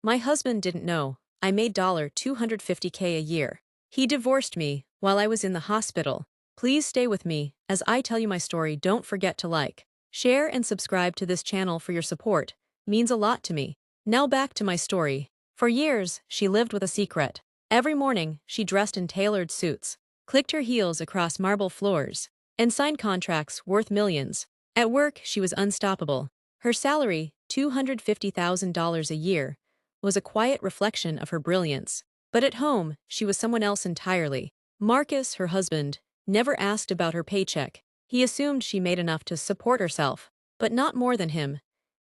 My husband didn't know. I made $250K a year. He divorced me while I was in the hospital. Please stay with me as I tell you my story. Don't forget to like, share and subscribe to this channel for your support. Means a lot to me. Now back to my story. For years, she lived with a secret. Every morning, she dressed in tailored suits, clicked her heels across marble floors, and signed contracts worth millions. At work, she was unstoppable. Her salary, $250,000 a year, was a quiet reflection of her brilliance. But at home, she was someone else entirely. Marcus, her husband, never asked about her paycheck. He assumed she made enough to support herself, but not more than him.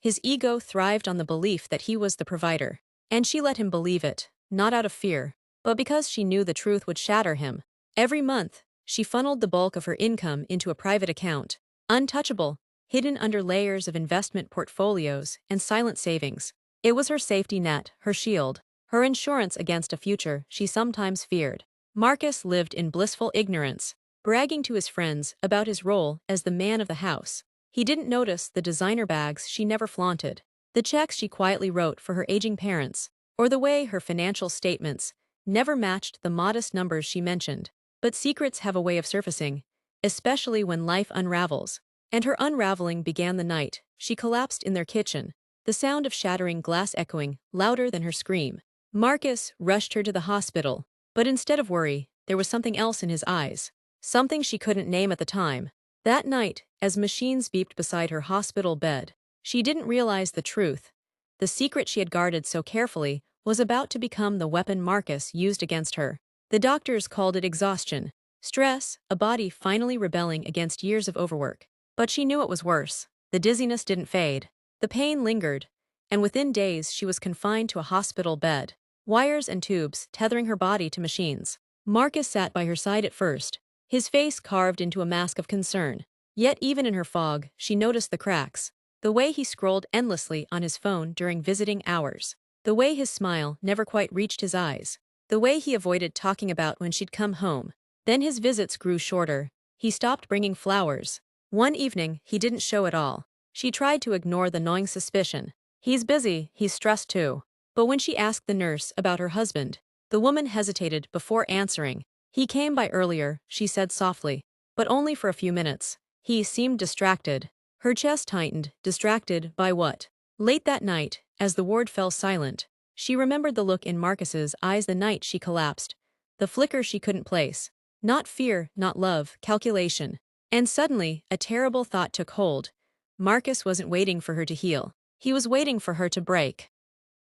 His ego thrived on the belief that he was the provider. And she let him believe it, not out of fear, but because she knew the truth would shatter him. Every month, she funneled the bulk of her income into a private account, untouchable, hidden under layers of investment portfolios and silent savings. It was her safety net, her shield, her insurance against a future she sometimes feared. Marcus lived in blissful ignorance, bragging to his friends about his role as the man of the house. He didn't notice the designer bags she never flaunted, the checks she quietly wrote for her aging parents, or the way her financial statements never matched the modest numbers she mentioned. But secrets have a way of surfacing, especially when life unravels. And her unraveling began the night she collapsed in their kitchen, the sound of shattering glass echoing louder than her scream. Marcus rushed her to the hospital, but instead of worry, there was something else in his eyes, something she couldn't name at the time. That night, as machines beeped beside her hospital bed, she didn't realize the truth. The secret she had guarded so carefully was about to become the weapon Marcus used against her. The doctors called it exhaustion, stress, a body finally rebelling against years of overwork. But she knew it was worse. The dizziness didn't fade. The pain lingered, and within days she was confined to a hospital bed, wires and tubes tethering her body to machines. Marcus sat by her side at first, his face carved into a mask of concern. Yet even in her fog, she noticed the cracks. The way he scrolled endlessly on his phone during visiting hours. The way his smile never quite reached his eyes. The way he avoided talking about when she'd come home. Then his visits grew shorter. He stopped bringing flowers. One evening, he didn't show at all. She tried to ignore the gnawing suspicion. He's busy, he's stressed too. But when she asked the nurse about her husband, the woman hesitated before answering. He came by earlier, she said softly, but only for a few minutes. He seemed distracted. Her chest tightened, distracted by what? Late that night, as the ward fell silent, she remembered the look in Marcus's eyes the night she collapsed. The flicker she couldn't place. Not fear, not love, calculation. And suddenly, a terrible thought took hold. Marcus wasn't waiting for her to heal. He was waiting for her to break.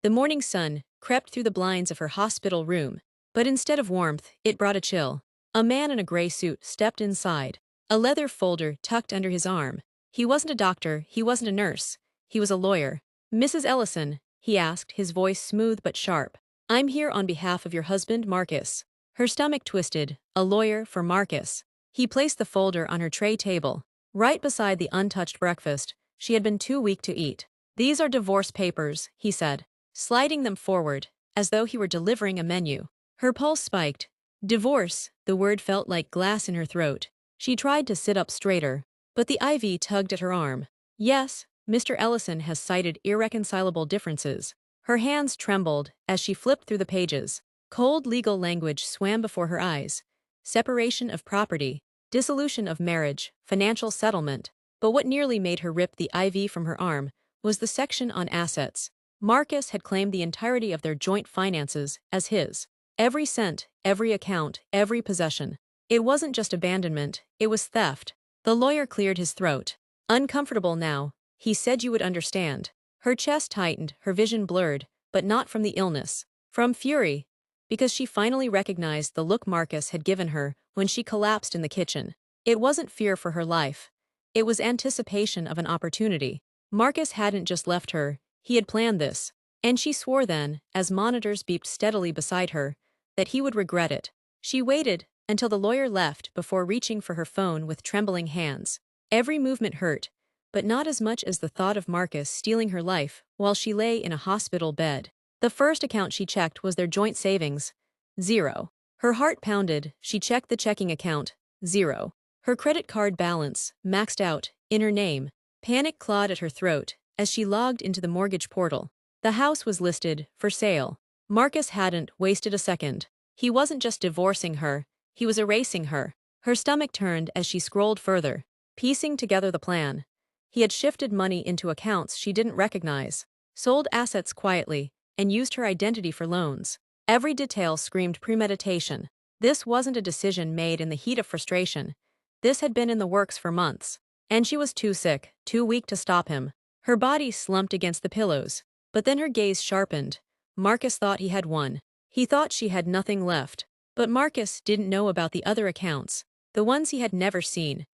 The morning sun crept through the blinds of her hospital room, but instead of warmth, it brought a chill. A man in a gray suit stepped inside, a leather folder tucked under his arm. He wasn't a doctor, he wasn't a nurse. He was a lawyer. "Mrs. Ellison," he asked, his voice smooth but sharp. "I'm here on behalf of your husband, Marcus." Her stomach twisted. A lawyer for Marcus. He placed the folder on her tray table, right beside the untouched breakfast she had been too weak to eat. "These are divorce papers," he said, sliding them forward, as though he were delivering a menu. Her pulse spiked. Divorce, the word felt like glass in her throat. She tried to sit up straighter, but the IV tugged at her arm. "Yes, Mr. Ellison has cited irreconcilable differences." Her hands trembled as she flipped through the pages. Cold legal language swam before her eyes. Separation of property, dissolution of marriage, financial settlement. But what nearly made her rip the IV from her arm was the section on assets. Marcus had claimed the entirety of their joint finances as his. Every cent, every account, every possession. It wasn't just abandonment, it was theft. The lawyer cleared his throat. "Uncomfortable now," he said. "You would understand." Her chest tightened, her vision blurred, but not from the illness. From fury. Because she finally recognized the look Marcus had given her when she collapsed in the kitchen. It wasn't fear for her life. It was anticipation of an opportunity. Marcus hadn't just left her, he had planned this. And she swore then, as monitors beeped steadily beside her, that he would regret it. She waited until the lawyer left before reaching for her phone with trembling hands. Every movement hurt, but not as much as the thought of Marcus stealing her life while she lay in a hospital bed. The first account she checked was their joint savings. 0. Her heart pounded. She checked the checking account. 0. Her credit card balance, maxed out, in her name. Panic clawed at her throat as she logged into the mortgage portal. The house was listed, for sale. Marcus hadn't wasted a second. He wasn't just divorcing her, he was erasing her. Her stomach turned as she scrolled further, piecing together the plan. He had shifted money into accounts she didn't recognize, sold assets quietly, and used her identity for loans. Every detail screamed premeditation. This wasn't a decision made in the heat of frustration. This had been in the works for months. And she was too sick, too weak to stop him. Her body slumped against the pillows. But then her gaze sharpened. Marcus thought he had won. He thought she had nothing left. But Marcus didn't know about the other accounts. The ones he had never seen.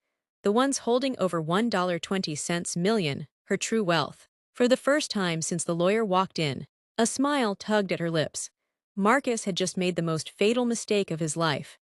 The ones holding over $1.20 million, her true wealth. For the first time since the lawyer walked in, a smile tugged at her lips. Marcus had just made the most fatal mistake of his life.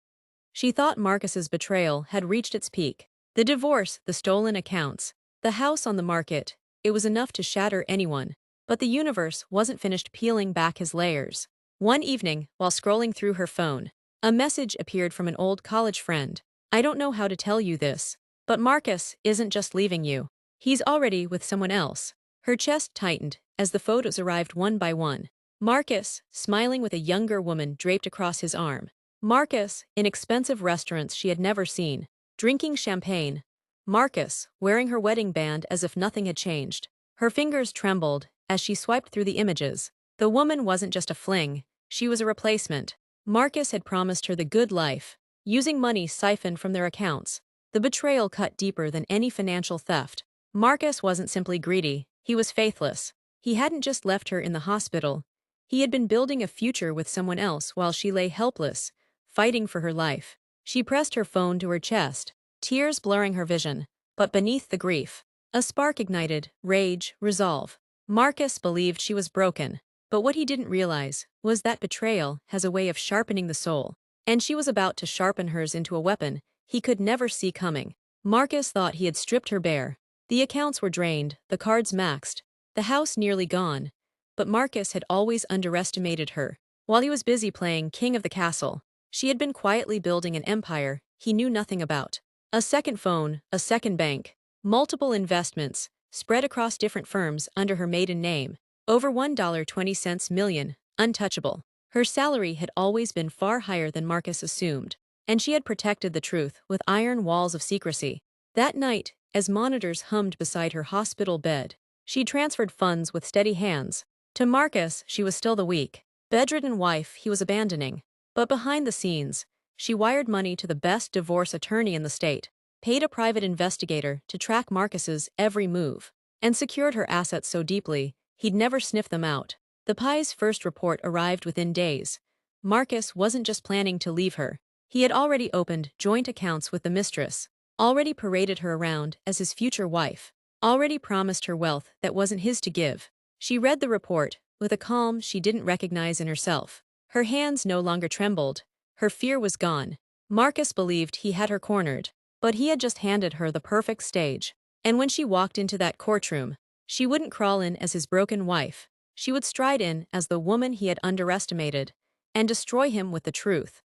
She thought Marcus's betrayal had reached its peak. The divorce, the stolen accounts, the house on the market, it was enough to shatter anyone. But the universe wasn't finished peeling back his layers. One evening, while scrolling through her phone, a message appeared from an old college friend. I don't know how to tell you this, but Marcus isn't just leaving you. He's already with someone else. Her chest tightened as the photos arrived one by one. Marcus, smiling with a younger woman draped across his arm. Marcus, in expensive restaurants she had never seen, drinking champagne. Marcus, wearing her wedding band as if nothing had changed. Her fingers trembled as she swiped through the images. The woman wasn't just a fling, she was a replacement. Marcus had promised her the good life, using money siphoned from their accounts. The betrayal cut deeper than any financial theft. Marcus wasn't simply greedy, he was faithless. He hadn't just left her in the hospital. He had been building a future with someone else while she lay helpless, fighting for her life. She pressed her phone to her chest, tears blurring her vision. But beneath the grief, a spark ignited, rage, resolve. Marcus believed she was broken, but what he didn't realize was that betrayal has a way of sharpening the soul, and she was about to sharpen hers into a weapon he could never see coming. Marcus thought he had stripped her bare. The accounts were drained, the cards maxed, the house nearly gone, but Marcus had always underestimated her. While he was busy playing king of the castle, she had been quietly building an empire he knew nothing about. A second phone, a second bank, multiple investments, spread across different firms under her maiden name. Over $1.20 million, untouchable. Her salary had always been far higher than Marcus assumed, and she had protected the truth with iron walls of secrecy. That night, as monitors hummed beside her hospital bed, she transferred funds with steady hands. To Marcus, she was still the weak, bedridden wife he was abandoning. But behind the scenes, she wired money to the best divorce attorney in the state, paid a private investigator to track Marcus's every move, and secured her assets so deeply he'd never sniff them out. The Pie's first report arrived within days. Marcus wasn't just planning to leave her. He had already opened joint accounts with the mistress, already paraded her around as his future wife, already promised her wealth that wasn't his to give. She read the report with a calm she didn't recognize in herself. Her hands no longer trembled. Her fear was gone. Marcus believed he had her cornered, but he had just handed her the perfect stage. And when she walked into that courtroom, she wouldn't crawl in as his broken wife. She would stride in as the woman he had underestimated, and destroy him with the truth.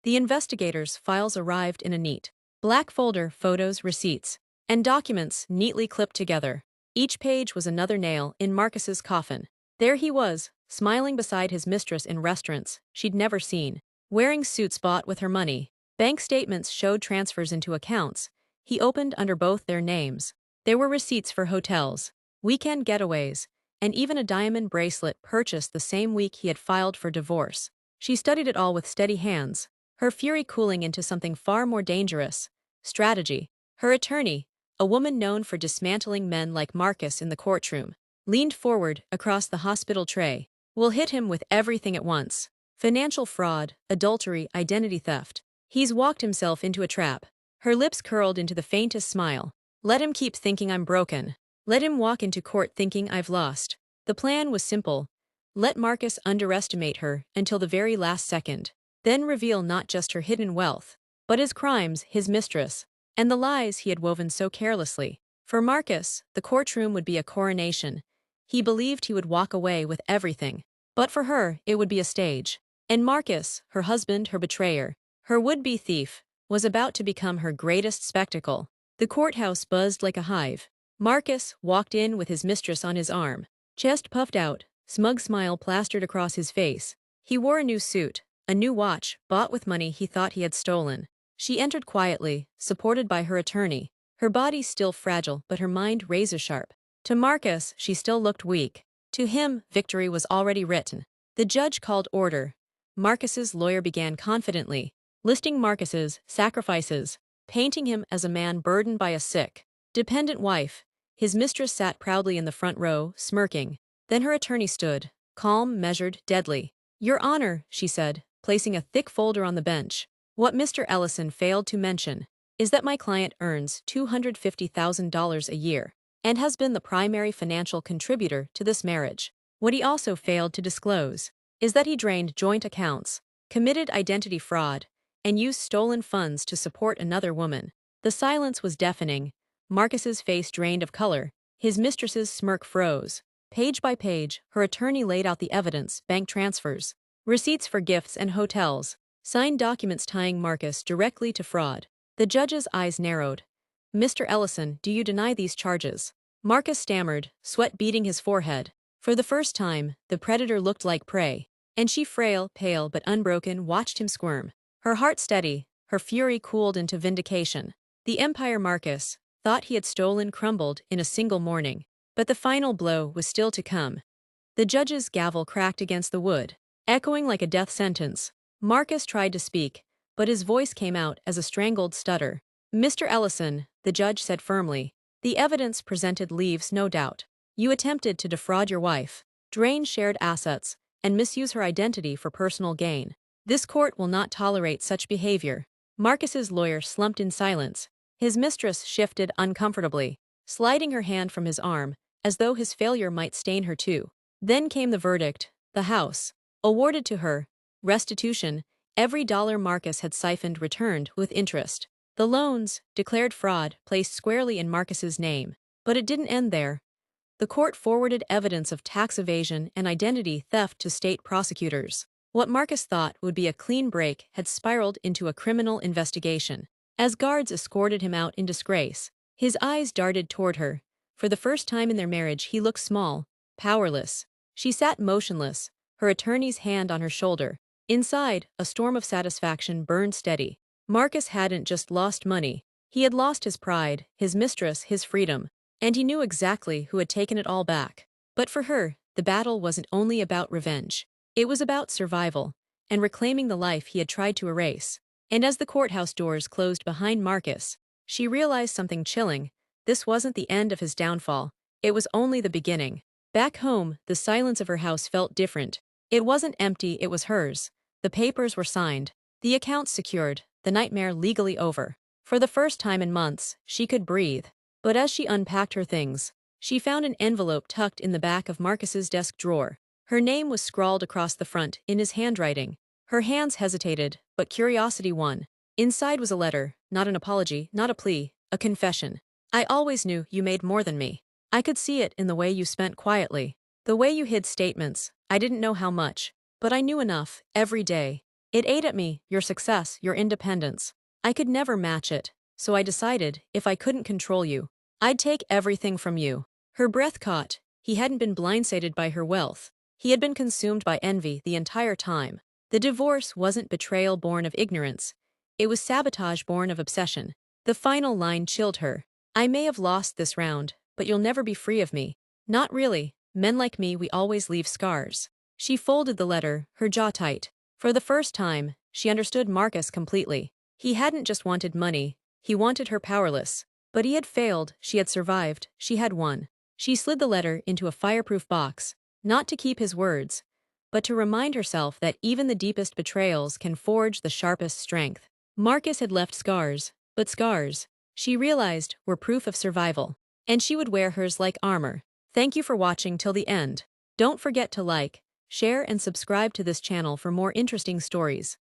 The investigators' files arrived in a neat black folder, photos, receipts, and documents neatly clipped together. Each page was another nail in Marcus's coffin. There he was, smiling beside his mistress in restaurants she'd never seen, wearing suits bought with her money. Bank statements showed transfers into accounts he opened under both their names. There were receipts for hotels, weekend getaways, and even a diamond bracelet purchased the same week he had filed for divorce. She studied it all with steady hands, her fury cooling into something far more dangerous: strategy. Her attorney, a woman known for dismantling men like Marcus in the courtroom, leaned forward across the hospital tray. We'll hit him with everything at once. Financial fraud, adultery, identity theft. He's walked himself into a trap. Her lips curled into the faintest smile. Let him keep thinking I'm broken. Let him walk into court thinking I've lost. The plan was simple. Let Marcus underestimate her until the very last second. Then reveal not just her hidden wealth, but his crimes, his mistress, and the lies he had woven so carelessly. For Marcus, the courtroom would be a coronation. He believed he would walk away with everything. But for her, it would be a stage. And Marcus, her husband, her betrayer, her would-be thief, was about to become her greatest spectacle. The courthouse buzzed like a hive. Marcus walked in with his mistress on his arm, chest puffed out, smug smile plastered across his face. He wore a new suit, a new watch, bought with money he thought he had stolen. She entered quietly, supported by her attorney, her body still fragile but her mind razor-sharp. To Marcus, she still looked weak. To him, victory was already written. The judge called order. Marcus's lawyer began confidently, listing Marcus's sacrifices, painting him as a man burdened by a sick, dependent wife. His mistress sat proudly in the front row, smirking. Then her attorney stood, calm, measured, deadly. "Your Honor," she said, placing a thick folder on the bench. "What Mr. Ellison failed to mention is that my client earns $250,000 a year and has been the primary financial contributor to this marriage. What he also failed to disclose is that he drained joint accounts, committed identity fraud, and used stolen funds to support another woman." The silence was deafening. Marcus's face drained of color. His mistress's smirk froze. Page by page, her attorney laid out the evidence: bank transfers, receipts for gifts and hotels, signed documents tying Marcus directly to fraud. The judge's eyes narrowed. "Mr. Ellison, do you deny these charges?" Marcus stammered, sweat beading his forehead. For the first time, the predator looked like prey, and she, frail, pale but unbroken, watched him squirm. Her heart steady, her fury cooled into vindication. The empire Marcus thought he had stolen crumbled in a single morning, but the final blow was still to come. The judge's gavel cracked against the wood, echoing like a death sentence. Marcus tried to speak, but his voice came out as a strangled stutter. "Mr. Ellison," the judge said firmly, "the evidence presented leaves no doubt. You attempted to defraud your wife, drain shared assets, and misuse her identity for personal gain. This court will not tolerate such behavior." Marcus's lawyer slumped in silence. His mistress shifted uncomfortably, sliding her hand from his arm, as though his failure might stain her too. Then came the verdict: the house, awarded to her, restitution, every dollar Marcus had siphoned returned with interest. The loans, declared fraud, placed squarely in Marcus's name. But it didn't end there. The court forwarded evidence of tax evasion and identity theft to state prosecutors. What Marcus thought would be a clean break had spiraled into a criminal investigation. As guards escorted him out in disgrace, his eyes darted toward her. For the first time in their marriage he looked small, powerless. She sat motionless, her attorney's hand on her shoulder. Inside, a storm of satisfaction burned steady. Marcus hadn't just lost money. He had lost his pride, his mistress, his freedom. And he knew exactly who had taken it all back. But for her, the battle wasn't only about revenge. It was about survival, and reclaiming the life he had tried to erase. And as the courthouse doors closed behind Marcus, she realized something chilling. This wasn't the end of his downfall. It was only the beginning. Back home, the silence of her house felt different. It wasn't empty, it was hers. The papers were signed, the accounts secured, the nightmare legally over. For the first time in months, she could breathe. But as she unpacked her things, she found an envelope tucked in the back of Marcus's desk drawer. Her name was scrawled across the front in his handwriting. Her hands hesitated, but curiosity won. Inside was a letter, not an apology, not a plea, a confession. "I always knew you made more than me. I could see it in the way you spent quietly, the way you hid statements. I didn't know how much, but I knew enough, every day. It ate at me, your success, your independence. I could never match it, so I decided, if I couldn't control you, I'd take everything from you." Her breath caught. He hadn't been blindsided by her wealth. He had been consumed by envy the entire time. The divorce wasn't betrayal born of ignorance. It was sabotage born of obsession. The final line chilled her. "I may have lost this round, but you'll never be free of me." "Not really. Men like me, we always leave scars." She folded the letter, her jaw tight. For the first time, she understood Marcus completely. He hadn't just wanted money, he wanted her powerless. But he had failed, she had survived, she had won. She slid the letter into a fireproof box, not to keep his words, but to remind herself that even the deepest betrayals can forge the sharpest strength. Marcus had left scars, but scars, she realized, were proof of survival. And she would wear hers like armor. Thank you for watching till the end. Don't forget to like, share and subscribe to this channel for more interesting stories.